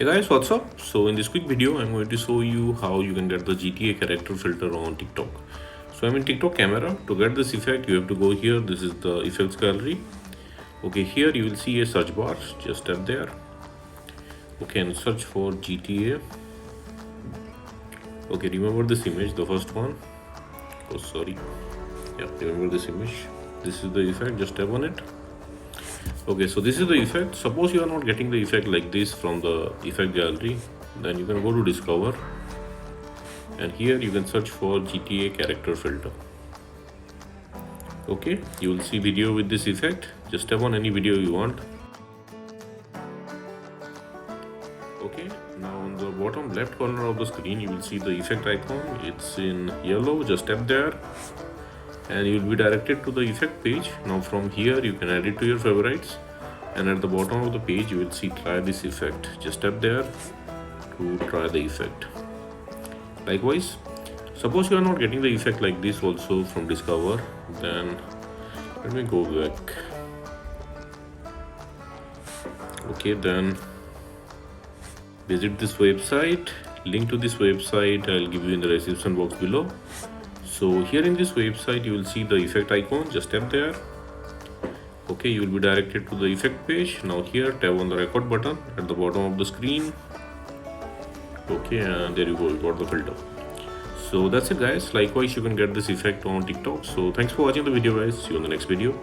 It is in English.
Guys, what's up? So in this quick video I'm going to show you how you can get the GTA character filter on TikTok. So I'm in TikTok camera. To get this effect you have to go here. This is the effects gallery. Okay, here you will see a search bar. Just tap there. Okay, and search for GTA. Okay, remember this image, the first one. Oh sorry, yeah, remember this image. This is the effect, just tap on it. Okay, so this is the effect. Suppose you are not getting the effect like this from the effect gallery, then you can go to discover, and here you can search for GTA character filter. Okay, you will see video with this effect. Just tap on any video you want. Okay, now on the bottom left corner of the screen you will see the effect icon. It's in yellow. Just tap there and you will be directed to the effect page. Now from here you can add it to your favorites, and at the bottom of the page you will see try this effect. Just tap there to try the effect. Likewise, suppose you are not getting the effect like this also from discover, then let me go back. Okay, then visit this website. Link to this website I'll give you in the description box below. So here in this website you will see the effect icon. Just tap there. Okay, you will be directed to the effect page. Now here tap on the record button at the bottom of the screen. Okay, and there you go, you got the filter. So that's it guys. Likewise you can get this effect on TikTok. So thanks for watching the video guys. See you on the next video.